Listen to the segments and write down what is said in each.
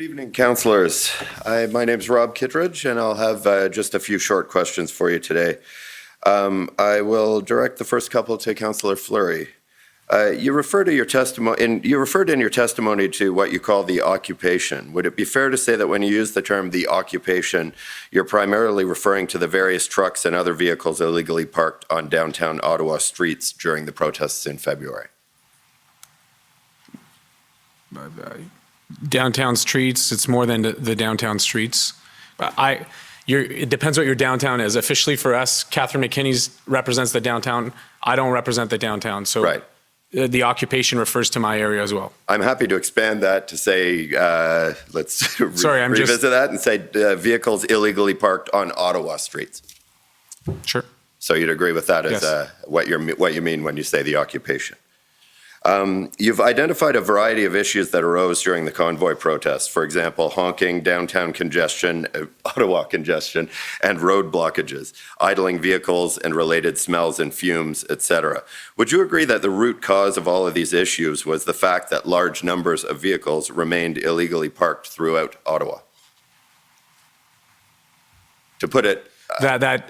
evening, councilors. My name's Rob Kittredge, and I'll have just a few short questions for you today. I will direct the first couple to Councillor Fleury. You referred in your testimony to what you call the occupation. Would it be fair to say that when you use the term the occupation, you're primarily referring to the various trucks and other vehicles illegally parked on downtown Ottawa streets during the protests in February? Downtown streets, it's more than the downtown streets. It depends what your downtown is. Officially for us, Catherine McKenney represents the downtown. I don't represent the downtown. So right. The occupation refers to my area as well. I'm happy to expand that to say, let's revisit that and say vehicles illegally parked on Ottawa streets. Sure. So you'd agree with that as yes. What you mean when you say the occupation. You've identified a variety of issues that arose during the convoy protests. For example, honking, downtown congestion, Ottawa congestion, and road blockages, idling vehicles and related smells and fumes, etc. Would you agree that the root cause of all of these issues was the fact that large numbers of vehicles remained illegally parked throughout Ottawa? To put it... that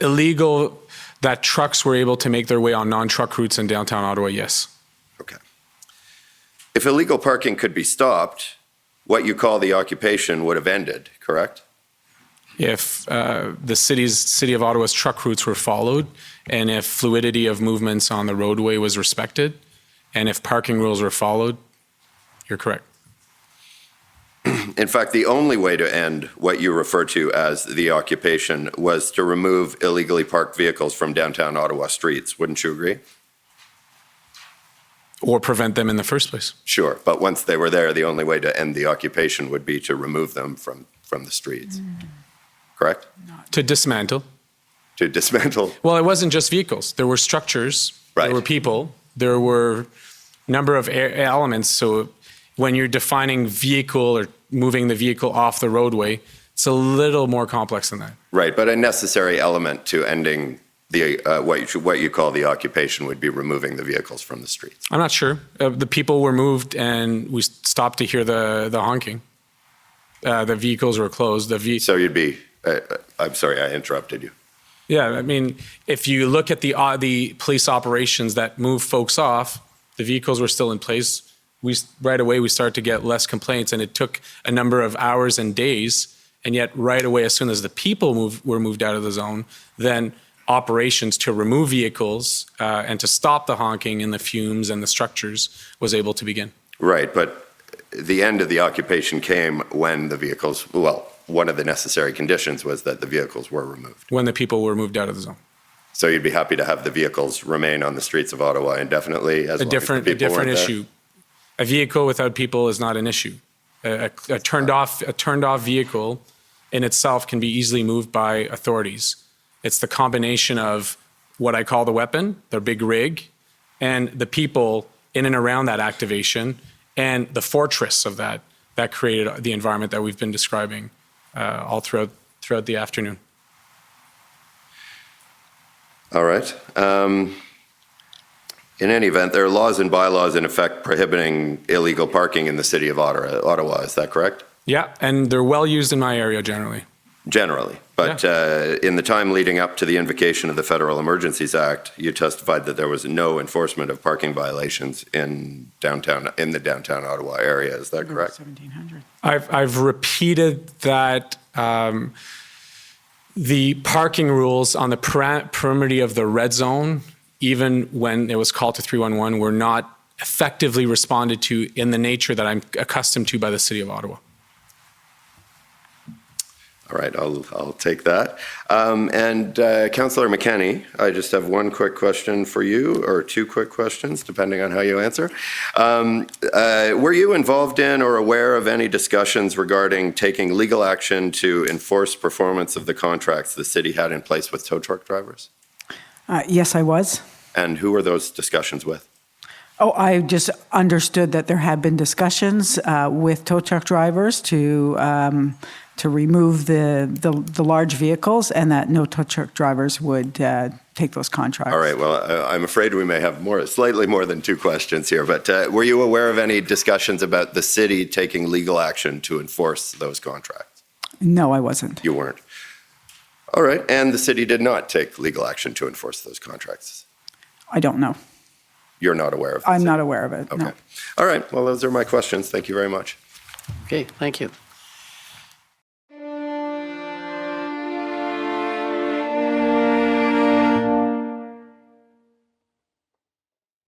trucks were able to make their way on non-truck routes in downtown Ottawa, yes. Okay. If illegal parking could be stopped, what you call the occupation would have ended, correct? If the city of Ottawa's truck routes were followed, and if fluidity of movements on the roadway was respected, and if parking rules were followed, you're correct. In fact, the only way to end what you refer to as the occupation was to remove illegally parked vehicles from downtown Ottawa streets. Wouldn't you agree? Or prevent them in the first place. Sure, but once they were there, the only way to end the occupation would be to remove them from the streets. Correct? To dismantle. To dismantle. Well, it wasn't just vehicles. There were structures, right. There were people, there were a number of elements. So when you're defining vehicle or moving the vehicle off the roadway, it's a little more complex than that. Right, but a necessary element to ending the what you call the occupation would be removing the vehicles from the streets. I'm not sure. The people were moved, and we stopped to hear the honking. The vehicles were closed. So you'd be. I'm sorry, I interrupted you. Yeah, I mean, if you look at the police operations that moved folks off, the vehicles were still in place. Right away we started to get less complaints, and it took a number of hours and days. And yet, right away, as soon as the people were moved out of the zone, then operations to remove vehicles and to stop the honking and the fumes and the structures was able to begin. Right, but the end of the occupation came when the vehicles, well, one of the necessary conditions was that the vehicles were removed. When the people were moved out of the zone. So you'd be happy to have the vehicles remain on the streets of Ottawa indefinitely as a different issue. A vehicle without people is not an issue. A turned off vehicle in itself can be easily moved by authorities. It's the combination of what I call the weapon, the big rig, and the people in and around that activation, and the fortress of that created the environment that we've been describing all throughout the afternoon. All right. In any event, there are laws and bylaws in effect prohibiting illegal parking in the city of Ottawa. Is that correct? Yeah, and they're well used in my area generally. Generally. But in the time leading up to the invocation of the Federal Emergencies Act, you testified that there was no enforcement of parking violations in the downtown Ottawa area. Is that correct? 1,700. I've repeated that the parking rules on the perimeter of the red zone, even when it was called to 311, were not effectively responded to in the nature that I'm accustomed to by the City of Ottawa. All right, I'll take that. And Councillor McKenney, I just have one quick question for you, or two quick questions, depending on how you answer. Were you involved in or aware of any discussions regarding taking legal action to enforce performance of the contracts the city had in place with tow truck drivers? Yes, I was. And who were those discussions with? Oh, I just understood that there had been discussions with tow truck drivers to remove the large vehicles, and that no tow truck drivers would take those contracts. All right, well, I'm afraid we may have slightly more than two questions here, but were you aware of any discussions about the city taking legal action to enforce those contracts? No, I wasn't. You weren't. All right, and the city did not take legal action to enforce those contracts? I don't know. You're not aware of it? I'm not aware of it, Okay. no. All right, well, those are my questions. Thank you very much. Okay, thank you.